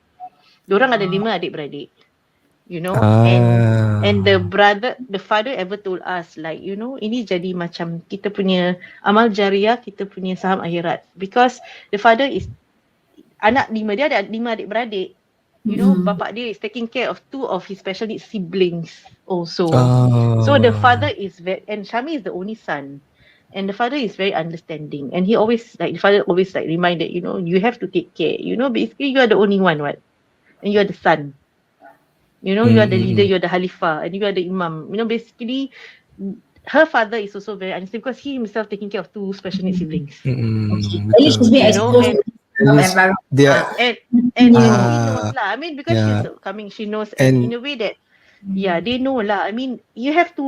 Diorang ada 5 adik-beradik, and the father ever told us like, ini jadi macam kita punya amal jariah, kita punya saham akhirat, because the father is anak 5, dia ada 5 adik-beradik. Bapak dia is taking care of 2 of his special needs siblings also. So the father is and Shami is the only son. And the father is very understanding. And he always, the father always reminded, you have to take care. Basically you are the only one, what? And you are the son. You are the leader, you are the Khalifah, and you are the Imam. Basically, her father is also very understanding because he himself taking care of 2 special needs siblings. At least she's being exposed to this environment. And she knows lah. I mean, because she's coming, she knows, and in a way that, they know lah. I mean, you have to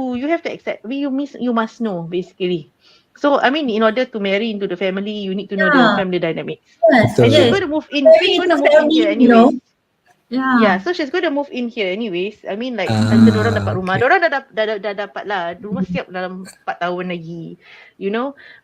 accept. You must know basically. So I mean, in order to marry into the family, you need to know the family dynamics. Yes, And she's yes. going to move in. Very She's going to move in family, here you know. anyways. Yeah. So she's going to move in here anyways. I mean, like, until diorang dapat rumah. Diorang dah dapat lah. Rumah siap dalam 4 tahun lagi.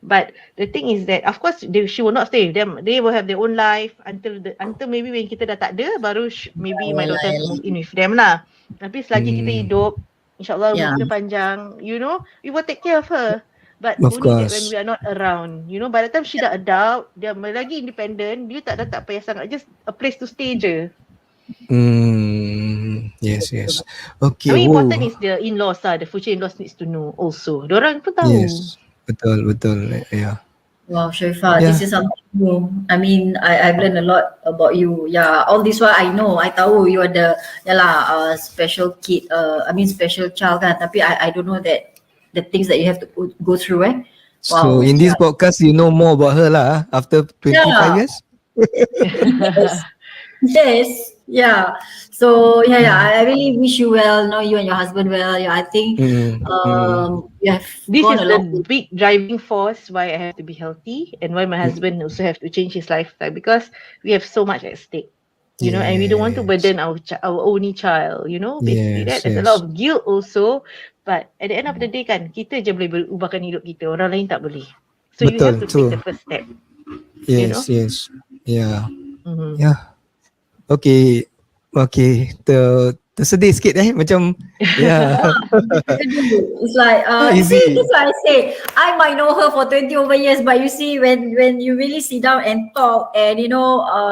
But the thing is that, of course, she will not stay with them. They will have their own life until maybe when kita dah tak ada, baru maybe my daughter move in with them lah. Tapi selagi kita hidup, insyaAllah umur kita panjang, we will take care of her. But Of only that course. when we are not around. By the time she dah adult, dia lagi independent, dia tak payah sangat. Just a place to stay je. Yes. Okay. I mean, important is the in-laws lah. The future in-laws needs to know also. Diorang pun tahu. Yes. Betul. Yeah. Wow, Sharifah, this is something new. I mean, I've learned a lot about you. Yeah, all this while I know, I tahu you are the special kid. Special child kan. Tapi I don't know that the things that you have to go through. So in this podcast, you know more about her lah after 25 years. Yes. Yeah. So I really wish you well. You and your husband well. Yeah, I think you have This gone is a long the big driving force why I have to be healthy and why my husband also have to change his lifestyle, because we have so much at stake. And we don't want to burden our only child. Basically there's a lot of guilt also. But at the end of the day kan, kita je boleh ubahkan hidup kita. Orang lain tak boleh. So you have to take the first step. Yes. Yeah. Yeah. Okay. Tersedih sikit macam It's like easy. see, this is what I say. I might know her for 20 over years, but you see when you really sit down and talk and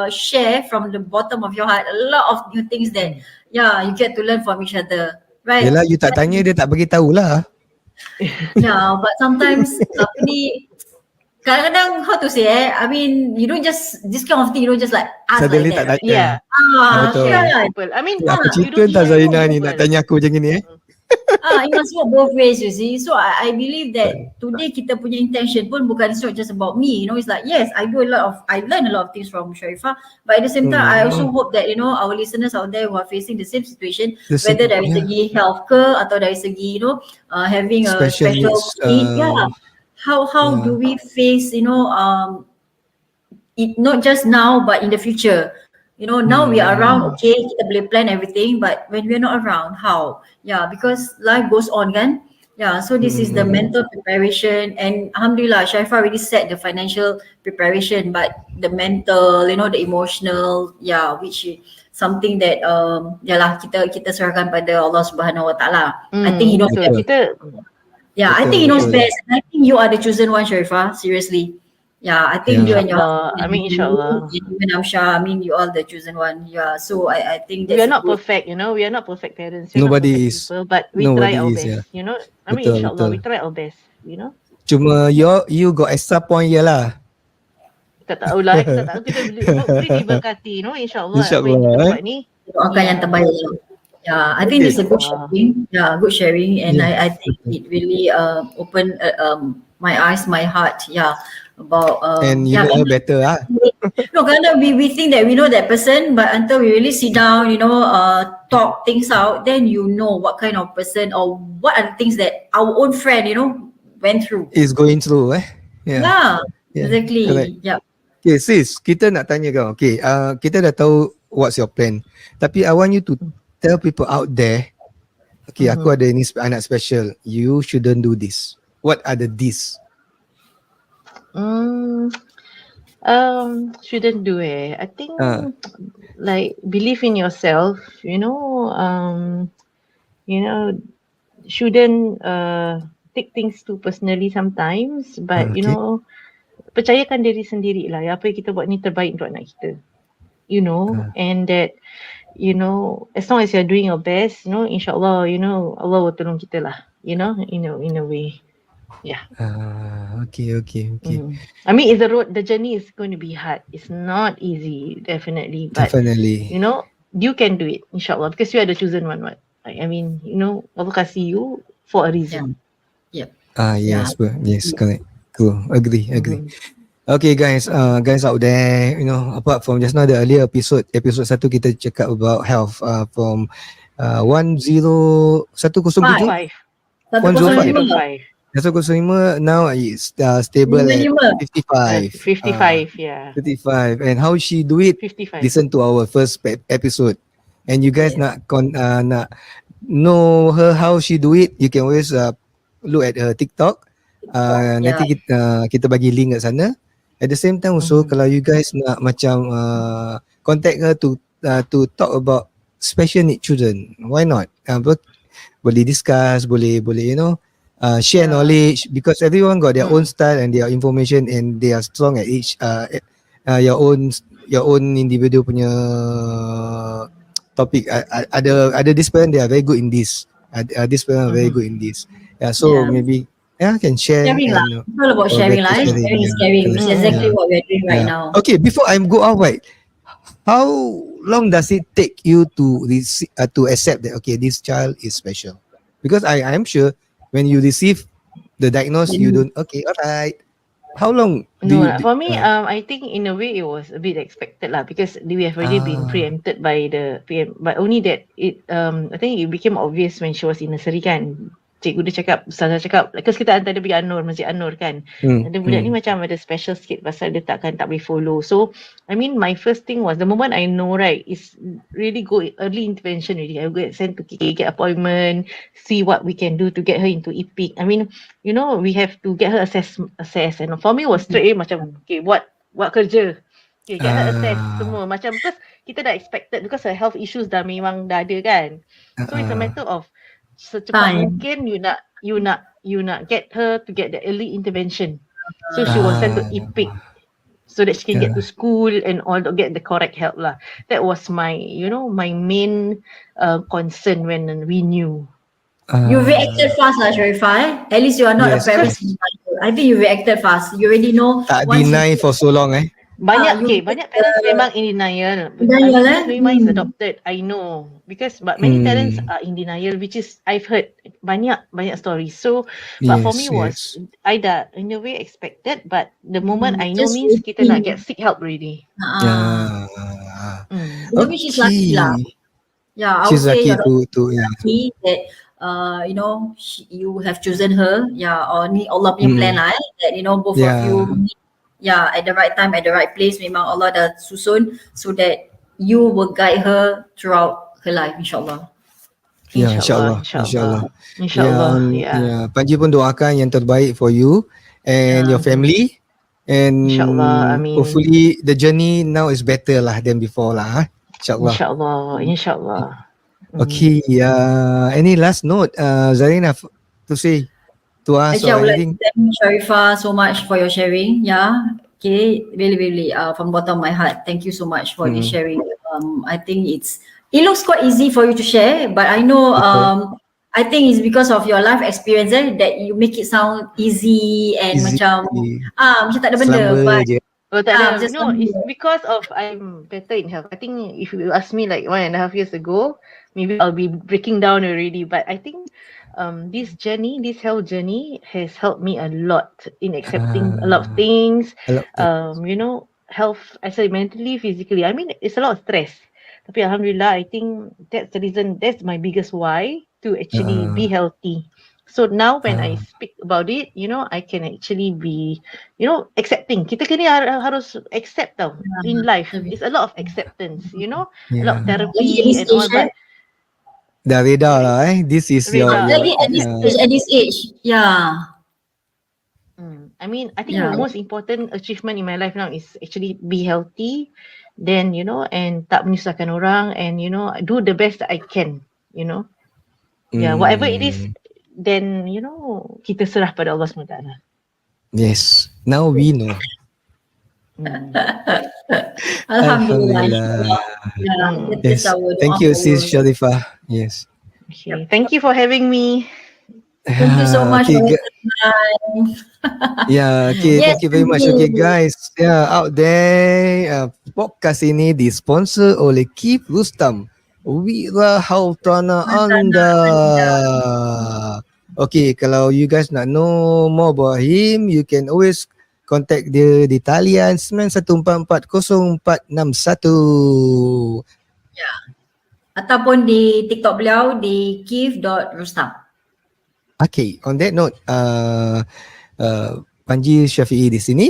share from the bottom of your heart, a lot of new things that you get to learn from each other, right? Yelah, you tak tanya, dia tak bagi tahulah. Yeah, but sometimes kadang-kadang, how to say I mean, you don't just, this kind of thing, you don't just like ask Suddenly like tak that. tanya. Betul. Yeah. Simple. I mean, Aku you cerita don't entah share Zaina with ni people. nak tanya aku macam ni It must work both ways, you see. So I believe that today kita punya intention pun bukan, it's not just about me. It's like, yes, I learn a lot of things from Sharifah, but at the same time, I also hope that our listeners out there who are facing the same situation, whether dari segi health ke atau dari segi having a special need, how do we face it, not just now but in the future. Now we are around, okay, kita boleh plan everything, but when we're not around, how? Because life goes on kan. So this is the mental preparation, and alhamdulillah Sharifah already set the financial preparation, but the mental, the emotional, which is something that kita serahkan pada Allah Subhanahu Wa Taala. I think he knows best. I think he knows best. I think you are the chosen one, Sharifah, seriously. I think you and your husband, I mean, inshallah. even Amsha, I mean, you are the chosen one. So I think that's we are not good. perfect, we are not perfect parents. Nobody is. People, but we try our best, I mean, inshallah, we try our best, Cuma you got extra point je lah. Tak tahulah, kita tak tahu, kita boleh diberkati, inshallah. Apa yang kita buat ni, Doakan yang terbaik. I think this is a good sharing. Good sharing, and I think it really opened my eyes, my heart. About and you know her better No, kerana we think that we know that person, but until we really sit down, talk things out, then you know what kind of person or what are the things that our own friend, went through. is going through Yeah, exactly. Correct. Yeah. Okay, sis, kita nak tanya kau. Okay, kita dah tahu what's your plan. Tapi I want you to tell people out there, okay, aku ada ini anak special. You shouldn't do this. What are the this? Shouldn't do it. I think like believe in yourself, shouldn't take things too personally sometimes, but Okay. percayakan diri sendiri lah. Apa yang kita buat ni terbaik untuk anak kita. And that as long as you're doing your best, insyaAllah, Allah will tolong kita lah, in a way. Yeah. Okay. I mean, the journey is going to be hard. It's not easy, definitely. But, Definitely. you can do it, insyaAllah, because you are the chosen one, what? I mean, Allah kasih you for a reason. Yeah. Yes, correct. Cool. Agree. Okay, guys out there, apart from just now the earlier episode 1 kita cakap about health from 10107 105. 105 now it's stable at 55. 55, yeah. 55. And how she do it? 55. Listen to our first episode. And you guys nak know her how she do it, you can always look at her TikTok. Nanti kita bagi link kat sana. At the same time also, kalau you guys nak macam contact her to talk about special need children, why not? Boleh discuss, boleh share knowledge, because everyone got their own style and their information, and they are strong at each your own individual punya topic. Ada this parent, they are very good in this. This parent are very good in this. Maybe can share. Sharing lah. It's all about sharing lah. Sharing is caring. It's exactly what we're doing right now. Okay, before I go out, right, how long does it take you to accept that, okay, this child is special? Because I am sure when you receive the diagnosis, you don't, okay, all right. How long? For me, I think in a way it was a bit expected lah, because we have already been preempted by the PM. But only that I think it became obvious when she was in nursery kan. Cikgu dia Ustazah cakap, because kita hantar dia pergi An-Nur, Masjid An-Nur kan. Dan budak ni macam ada special sikit pasal dia tak boleh follow. So, I mean, my first thing was, the moment I know, right, is really go early intervention really. I go send to KK, get appointment, see what we can do to get her into EPIC. I mean, we have to get her assess. And for me, was straight away macam, okay, buat kerja. Okay, get her assess semua. Macam, because kita dah expected, because her health issues memang dah ada kan. So, it's a matter of secepat mungkin you nak get her to get the early intervention. So she was sent to EPIC so that she can get to school and all, to get the correct help lah. That was my my main concern when we knew. You reacted fast lah, Sharifah. At least you are not a parent. I think you reacted fast. You already know. Tak deny for so long Banyak parents memang in denial. Mine is adopted, I know, but many parents are in denial, which is I've heard banyak stories. So, but for me was I dah in a way expected, but the moment I know means kita nak seek help already. Maybe she's lucky lah. Yeah, I would she's say lucky lucky that you have chosen her. Yeah, or ni Allah punya plan lah. That both of you. Yeah, at the right time, at the right place, memang Allah dah susun so that you will guide her throughout her life, insyaAllah. InsyaAllah. Yeah. Panji pun doakan yang terbaik for you and your family, and InsyaAllah, amin. Hopefully the journey now is better lah than before lah. InsyaAllah. Okay, any last note, Zarina, to say to us? Actually, I would like to thank Sharifah so much for your sharing. Yeah, okay, really, from bottom of my heart, thank you so much for this sharing. I think it looks quite easy for you to share, but I know I think it's because of your life experience that you make it sound easy and macam tak ada benda. But it's because of I'm better in health. I think if you ask me like 1.5 years ago, maybe I'll be breaking down already. But I think this health journey has helped me a lot in accepting a lot of things. Health, I say mentally, physically. I mean, it's a lot of stress. Tapi Alhamdulillah, I think that's the reason, that's my biggest why to actually be healthy. So now when I speak about it, I can actually be, accepting. Kita kena harus accept tau. In life, it's a lot of acceptance, a lot of Yeah. Lagi at therapy this and all, age, but Dah reda lah This is your Reda. lagi at this age, yeah. I mean, I think Yeah. the most important achievement in my life now is actually be healthy, then, and tak menyusahkan orang, and, do the best that I can, Yeah, whatever it is, then, kita serah pada Allah SWT. Yes. Now we know. Alhamdulillah. Alhamdulillah. Yeah, Yes. that's our Thank doa you, for Sis Sharifah. Yes. Okay. Thank you for having me. Thank you so much Okay, for your time. yeah, okay, Yes, thank you very much. thank Okay, you. guys, out there, podcast ini disponsor oleh Keep Rustam. Wira Hautana anda. Okay, kalau you guys nak know more about him, you can always contact dia di talian 91440461. Ataupun di TikTok beliau di kif.rustam. Okay, on that note, Panji Syafi'i di sini.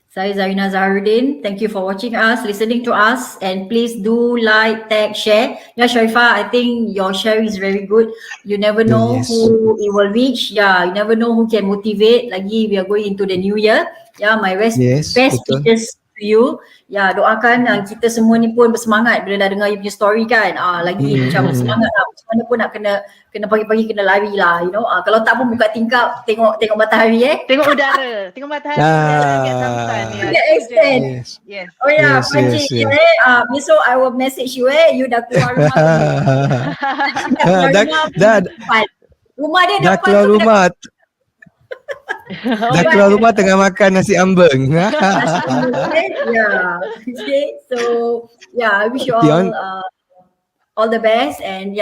Saya Zarina Zaharuddin. Thank you for watching us, listening to us, and please do like, tag, share. Yeah, Sharifah, I think your share is very good. You never know Yes. who it will reach. Yeah, you never know who can motivate. Lagi we are going into the new year. Yeah, my best Yes, best betul. wishes to you. Ya, doakan kita semua ni pun bersemangat bila dah dengar you punya story kan. Lagi macam semangat lah. Macam mana pun nak kena pagi-pagi kena lari lah, kalau tak pun buka tingkap tengok matahari Tengok udara, tengok matahari dekat sampan. To that extent. Yes. Oh ya, Yes, Panji, yes. besok I will message you you dah keluar rumah ke belum? Rumah dia Dah depan keluar tu rumah. Dah keluar rumah tengah makan nasi ambeng. Okay, so I wish you all the best, and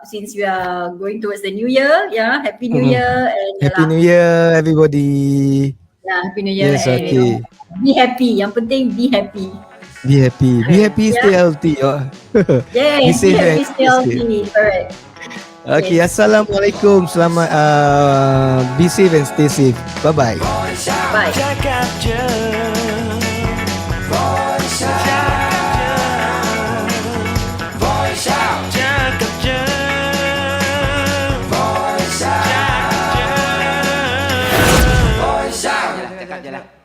since we are going towards the new year, happy new year, and Happy New Year everybody. happy new year. Yes, and, okay. Be happy. Yang penting be happy. Be happy, stay healthy. Yes, be happy, stay healthy. Correct. Okay, Assalamualaikum. Selamat be safe and stay safe. Bye-bye. Bye. Cakap je lah.